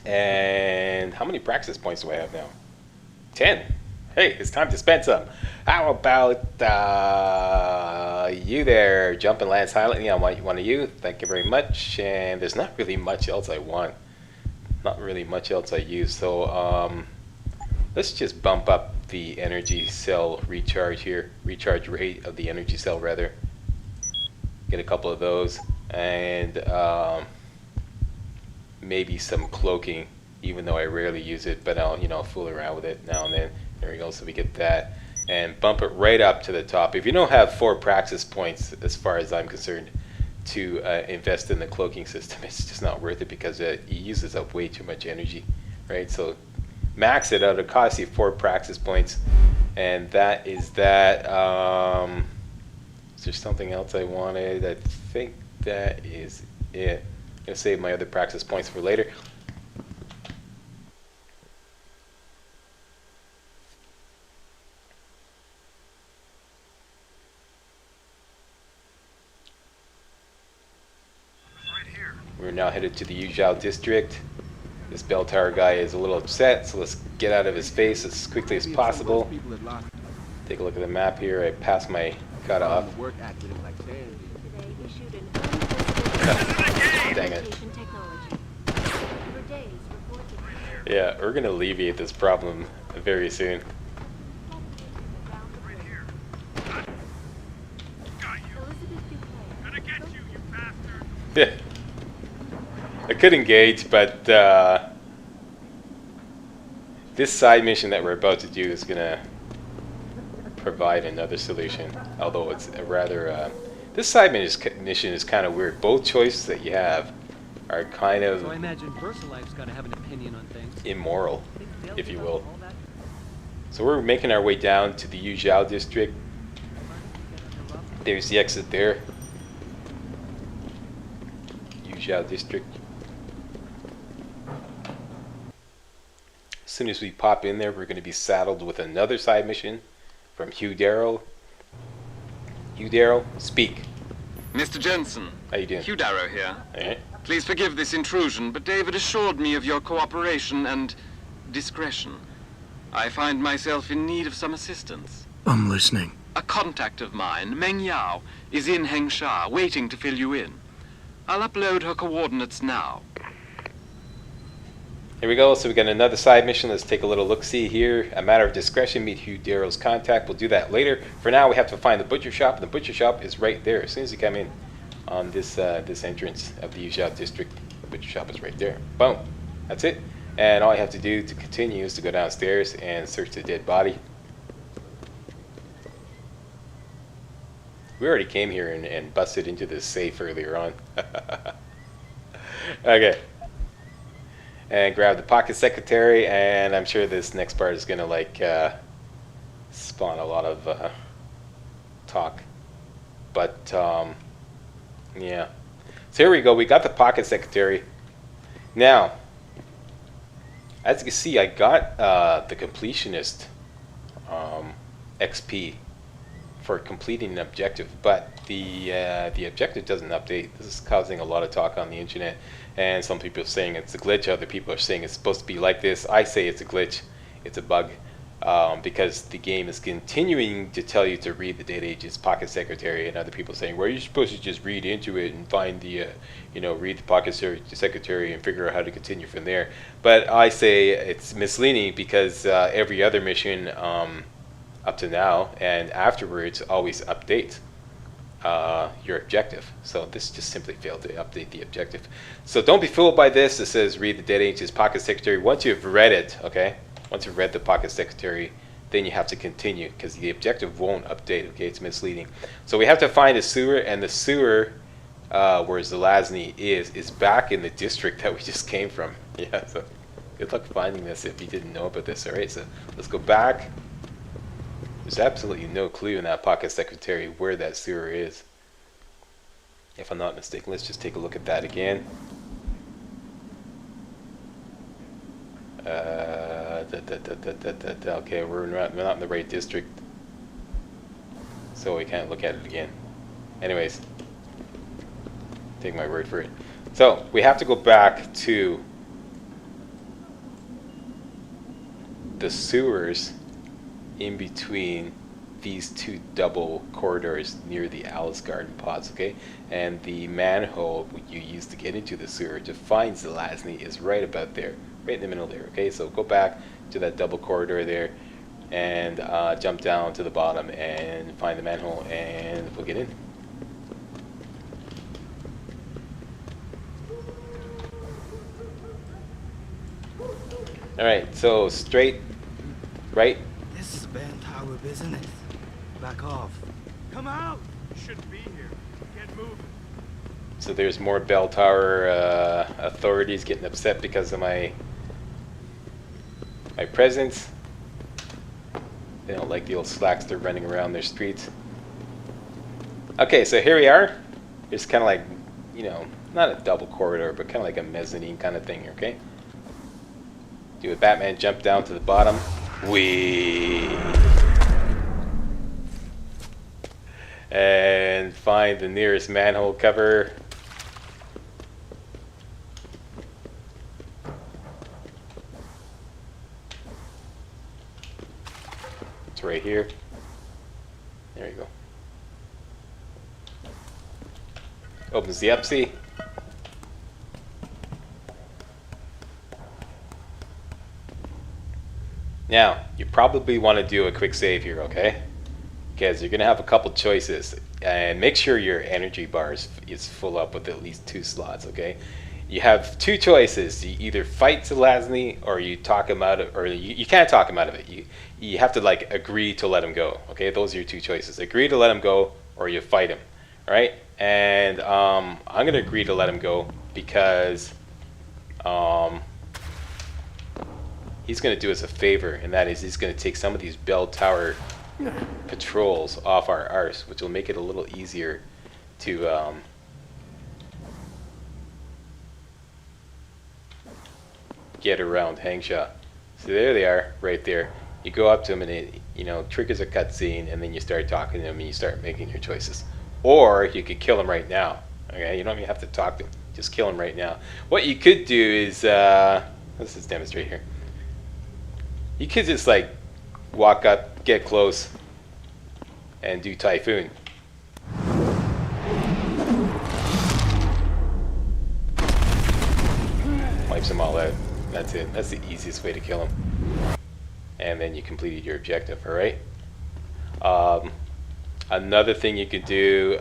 And how many practice points do I have now? 10. Hey, it's time to spend some. How about you there, Jump and Land silently on one of you? Thank you very much. And there's not really much else I want. Not really much else I use. So let's just bump up the energy cell recharge here. Recharge rate of the energy cell, rather. Get a couple of those. And maybe some cloaking, even though I rarely use it, but I'll fool around with it now and then. There we go. So we get that and bump it right up to the top. If you don't have 4 praxis points, as far as I'm concerned, to invest in the cloaking system, it's just not worth it because it uses up way too much energy, right? So max it out. It costs you 4 praxis points, and that is that. Is there something else I wanted? I think that is it. I'm gonna save my other praxis points for later. We're now headed to the Yuzhou district. This bell tower guy is a little upset, so let's get out of his face as quickly as possible. Take a look at the map here. I passed my cutoff. Dang it. Yeah, we're gonna alleviate this problem very soon. Yeah. I could engage, but this side mission that we're about to do is gonna provide another solution. Although it's a rather this side mission is kind of weird. Both choices that you have are kind of So I imagine VersaLife's got to have an opinion on things. immoral, if you will. So we're making our way down to the Yuzhou district. There's the exit there. Yuzhou district. As soon as we pop in there, we're going to be saddled with another side mission from Hugh Darrow. Hugh Darrow, speak. Mr. Jensen. How you doing? Hugh Darrow here. All right. Please forgive this intrusion, but David assured me of your cooperation and discretion. I find myself in need of some assistance. I'm listening. A contact of mine, Meng Yao, is in Hengsha, waiting to fill you in. I'll upload her coordinates now. Here we go. So we got another side mission. Let's take a little look-see here. A matter of discretion, meet Hugh Darrow's contact. We'll do that later. For now, we have to find the butcher shop. And the butcher shop is right there. As soon as you come in on this this entrance of the Yuzhou district, the butcher shop is right there. Boom. That's it. And all you have to do to continue is to go downstairs and search the dead body. We already came here and busted into this safe earlier on. Okay. And grab the pocket secretary, and I'm sure this next part is gonna like spawn a lot of talk. But yeah. So here we go. We got the pocket secretary. Now, as you can see, I got the completionist XP for completing an objective, but the objective doesn't update. This is causing a lot of talk on the internet, and some people are saying it's a glitch. Other people are saying it's supposed to be like this. I say it's a glitch. It's a bug because the game is continuing to tell you to read the Data Ages Pocket Secretary, and other people saying, well, you're supposed to just read into it and find the read the Pocket Secretary and figure out how to continue from there. But I say it's misleading because every other mission up to now and afterwards always update your objective. So this just simply failed to update the objective. So don't be fooled by this. It says read the Data Ages Pocket Secretary. Once you've read it, okay, once you've read the Pocket Secretary, then you have to continue because the objective won't update. Okay, it's misleading. So we have to find a sewer, and the sewer where Zelazny is back in the district that we just came from. Yeah, so good luck finding this if you didn't know about this. All right, so let's go back. There's absolutely no clue in that Pocket Secretary where that sewer is. If I'm not mistaken, let's just take a look at that again. Okay, we're not in the right district, so we can't look at it again. Anyways, take my word for it. So we have to go back to the sewers in between these two double corridors near the Alice Garden pods, okay? And the manhole you use to get into the sewer to find Zelazny is right about there, right in the middle there, okay? So go back to that double corridor there and jump down to the bottom and find the manhole and we'll get in. Alright, so straight, right? This is band tower business. Back off. Come out! You shouldn't be here. Get moving. So there's more bell tower authorities getting upset because of my presence. They don't like the old slacks they're running around their streets. Okay, so here we are. It's kind of like, you know, not a double corridor, but kind of like a mezzanine kind of thing, okay? Do a Batman jump down to the bottom. Whee! And find the nearest manhole cover. It's right here. There you go. Opens the upsie. Now, you probably want to do a quick save here, okay? Because you're going to have a couple choices. And make sure your energy bar is full up with at least 2 slots, okay? You have 2 choices. You either fight Zelazny or you talk him out of, or you can't talk him out of it. You have to like agree to let him go, okay? Those are your 2 choices. Agree to let him go or you fight him, all right? And I'm going to agree to let him go because he's going to do us a favor, and that is he's going to take some of these bell tower patrols off our arse, which will make it a little easier to get around Hangshaw. So there they are, right there. You go up to him and it, you know, triggers a cutscene, and then you start talking to him and you start making your choices. Or you could kill him right now. Okay, you don't even have to talk to him. Just kill him right now. What you could do is, let's just demonstrate here. You could just like walk up, get close, and do Typhoon. Wipes them all out. That's it. That's the easiest way to kill him. And then you completed your objective, alright? Another thing you could do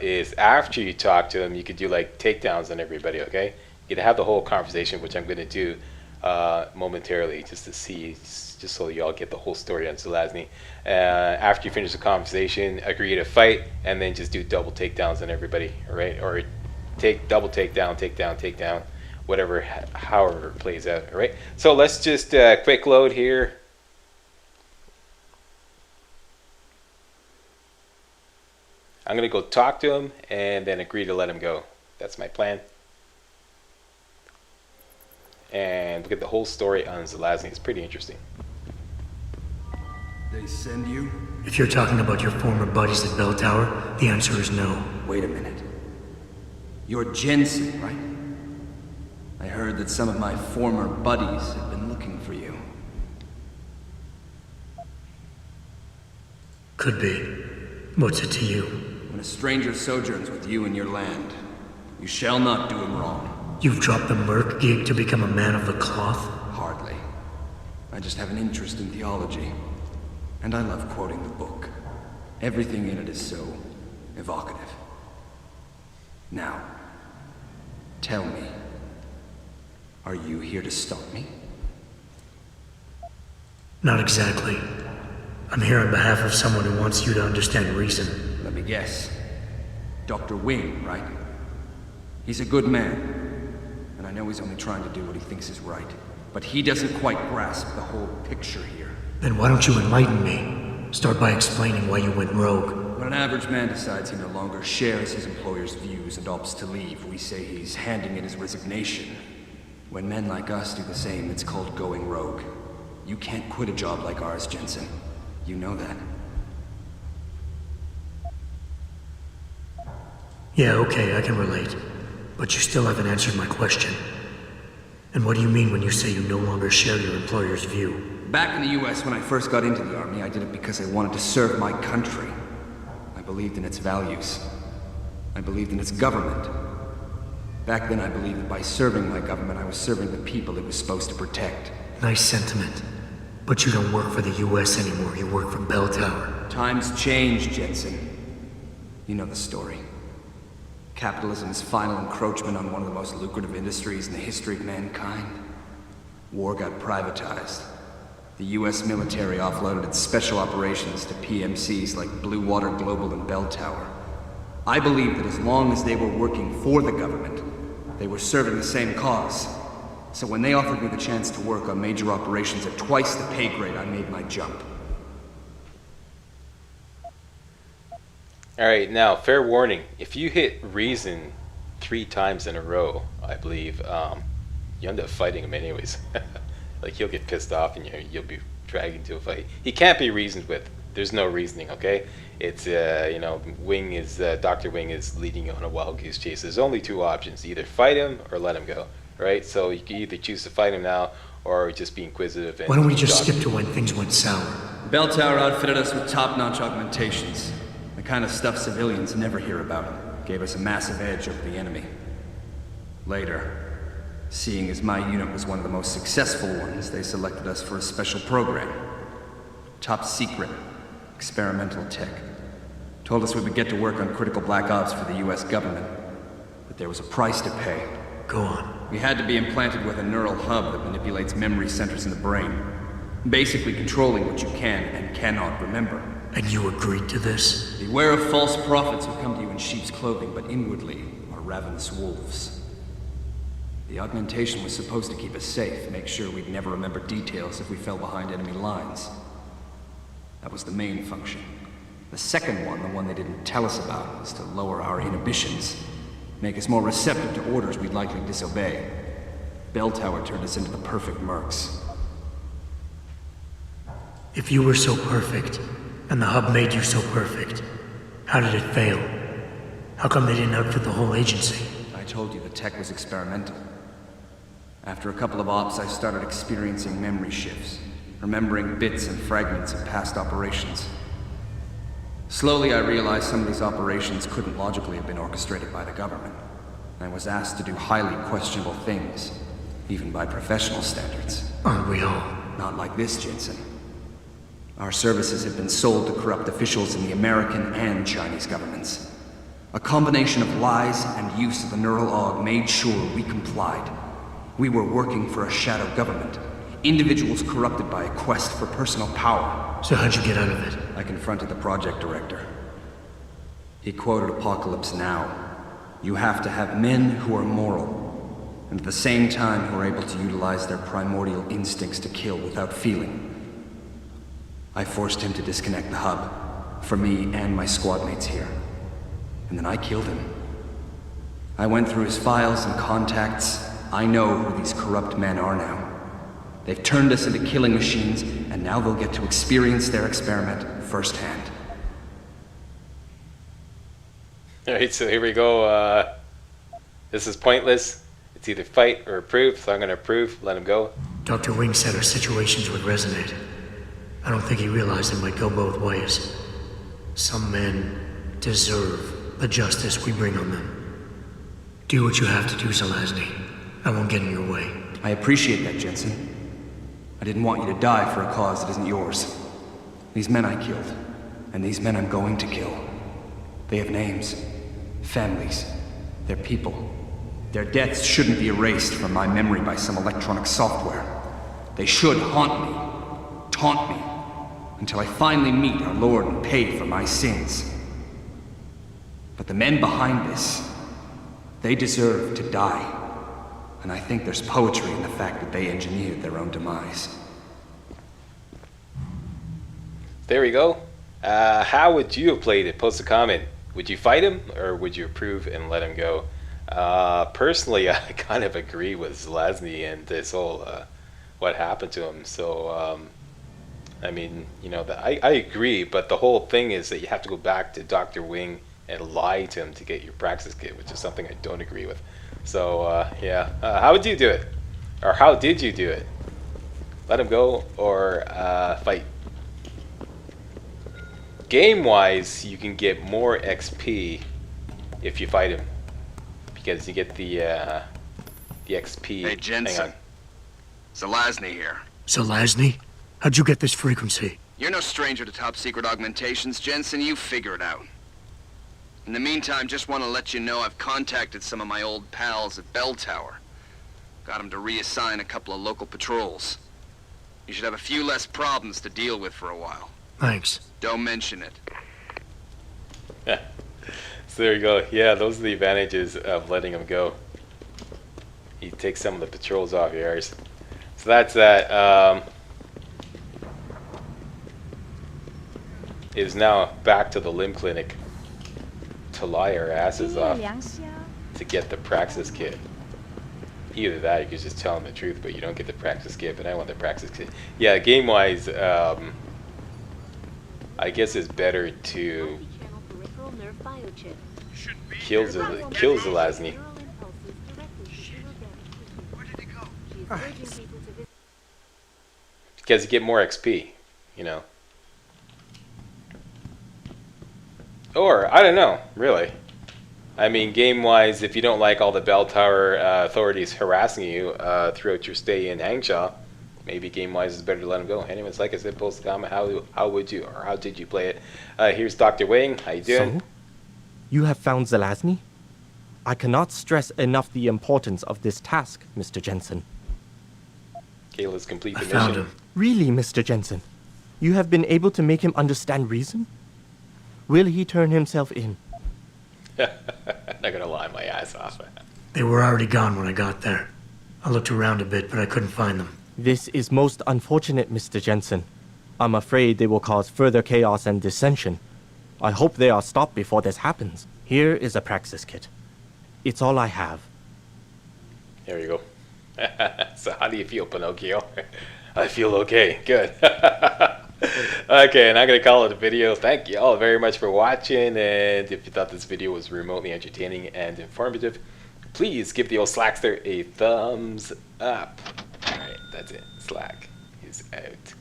is after you talk to him, you could do like takedowns on everybody, okay? You could have the whole conversation, which I'm going to do momentarily, just to see, just so y'all get the whole story on Zelazny. After you finish the conversation, agree to fight, and then just do double takedowns on everybody, alright? Or double takedown, takedown, whatever, however it plays out, alright? So let's just quick load here. I'm going to go talk to him and then agree to let him go. That's my plan. And look at the whole story on Zelazny. It's pretty interesting. They send you? If you're talking about your former buddies at Bell Tower, the answer is no. Wait a minute. You're Jensen, right? I heard that some of my former buddies have been looking for you. Could be. What's it to you? When a stranger sojourns with you in your land, you shall not do him wrong. You've dropped the merc gig to become a man of the cloth? Hardly. I just have an interest in theology. And I love quoting the book. Everything in it is so evocative. Now, tell me, are you here to stop me? Not exactly. I'm here on behalf of someone who wants you to understand reason. Let me guess. Dr. Wing, right? He's a good man. And I know he's only trying to do what he thinks is right. But he doesn't quite grasp the whole picture here. Then why don't you enlighten me? Start by explaining why you went rogue. When an average man decides he no longer shares his employer's views and opts to leave, we say he's handing in his resignation. When men like us do the same, it's called going rogue. You can't quit a job like ours, Jensen. You know that. Yeah, okay, I can relate. But you still haven't answered my question. And what do you mean when you say you no longer share your employer's view? Back in the US, when I first got into the Army, I did it because I wanted to serve my country. I believed in its values. I believed in its government. Back then, I believed that by serving my government, I was serving the people it was supposed to protect. Nice sentiment. But you don't work for the US anymore, you work for Bell Tower. Times change, Jensen. You know the story. Capitalism's final encroachment on one of the most lucrative industries in the history of mankind. War got privatized. The US military offloaded its special operations to PMCs like Blue Water Global and Bell Tower. I believed that as long as they were working for the government, they were serving the same cause. So when they offered me the chance to work on major operations at twice the pay grade, I made my jump. Alright, now, fair warning. If you hit Reason 3 times in a row, I believe, you end up fighting him anyways. Like, he'll get pissed off and you'll be dragged into a fight. He can't be reasoned with. There's no reasoning, okay? It's, you know, Dr. Wing is leading you on a wild goose chase. There's only two options. Either fight him or let him go, right? So you can either choose to fight him now or just be inquisitive. And why don't we just skip to when things went sour? Bell Tower outfitted us with top-notch augmentations. The kind of stuff civilians never hear about. Gave us a massive edge over the enemy. Later, seeing as my unit was one of the most successful ones, they selected us for a special program. Top secret, experimental tech. Told us we would get to work on critical black ops for the US government. But there was a price to pay. Go on. We had to be implanted with a neural hub that manipulates memory centers in the brain. Basically controlling what you can and cannot remember. And you agreed to this? Beware of false prophets who come to you in sheep's clothing, but inwardly are ravenous wolves. The augmentation was supposed to keep us safe, make sure we'd never remember details if we fell behind enemy lines. That was the main function. The second one, the one they didn't tell us about, was to lower our inhibitions, make us more receptive to orders we'd likely disobey. Bell Tower turned us into the perfect mercs. If you were so perfect, and the hub made you so perfect, how did it fail? How come they didn't outfit the whole agency? I told you the tech was experimental. After a couple of ops, I started experiencing memory shifts, remembering bits and fragments of past operations. Slowly, I realized some of these operations couldn't logically have been orchestrated by the government. I was asked to do highly questionable things, even by professional standards. Aren't we all? Not like this, Jensen. Our services have been sold to corrupt officials in the American and Chinese governments. A combination of lies and use of the neural aug made sure we complied. We were working for a shadow government. Individuals corrupted by a quest for personal power. So how'd you get out of it? I confronted the project director. He quoted Apocalypse Now. You have to have men who are moral, and at the same time who are able to utilize their primordial instincts to kill without feeling. I forced him to disconnect the hub, for me and my squad mates here. And then I killed him. I went through his files and contacts. I know who these corrupt men are now. They've turned us into killing machines, and now they'll get to experience their experiment firsthand. Alright, so here we go. This is pointless. It's either fight or approve, so I'm going to approve, let him go. Dr. Wing said our situations would resonate. I don't think he realized it might go both ways. Some men deserve the justice we bring on them. Do what you have to do, Zelazny. I won't get in your way. I appreciate that, Jensen. I didn't want you to die for a cause that isn't yours. These men I killed, and these men I'm going to kill. They have names, families, they're people. Their deaths shouldn't be erased from my memory by some electronic software. They should haunt me, taunt me, until I finally meet our Lord and pay for my sins. But the men behind this, they deserve to die. And I think there's poetry in the fact that they engineered their own demise. There we go. How would you have played it? Post a comment. Would you fight him or would you approve and let him go? Personally, I kind of agree with Zelazny and this whole what happened to him. So, I mean, you know, I agree, but the whole thing is that you have to go back to Dr. Wing and lie to him to get your Praxis kit, which is something I don't agree with. So, yeah. How would you do it? Or how did you do it? Let him go or fight? Game-wise, you can get more XP if you fight him. Because you get the XP. Hey, Jensen. Zelazny here. Zelazny? How'd you get this frequency? You're no stranger to top-secret augmentations, Jensen. You figure it out. In the meantime, just want to let you know I've contacted some of my old pals at Bell Tower. Got them to reassign a couple of local patrols. You should have a few less problems to deal with for a while. Thanks. Don't mention it. So there you go. Yeah, those are the advantages of letting him go. He takes some of the patrols off yours. So that's that. It is now back to the limb clinic to lie our asses off to get the Praxis kit. Either that, or you could just tell him the truth, but you don't get the Praxis kit. But I want the Praxis kit. Yeah, game-wise, I guess it's better to kill Zelazny. Because you get more XP, you know. Or, I don't know, really. I mean, game-wise, if you don't like all the Bell Tower authorities harassing you throughout your stay in Hangshaw, maybe game-wise it's better to let them go. Anyways, like I said, post a comment, how would you, or how did you play it? Here's Dr. Wing, how you doing? So, you have found Zelazny? I cannot stress enough the importance of this task, Mr. Jensen. Okay, let's complete the I mission. found him. Really, Mr. Jensen? You have been able to make him understand reason? Will he turn himself in? Not gonna lie my ass off. They were already gone when I got there. I looked around a bit, but I couldn't find them. This is most unfortunate, Mr. Jensen. I'm afraid they will cause further chaos and dissension. I hope they are stopped before this happens. Here is a Praxis kit. It's all I have. There you go. So how do you feel, Pinocchio? I feel okay. Good. Okay, and I'm going to call it a video. Thank you all very much for watching. And if you thought this video was remotely entertaining and informative, please give the old Slackster a thumbs up. Alright, that's it. Slack is out.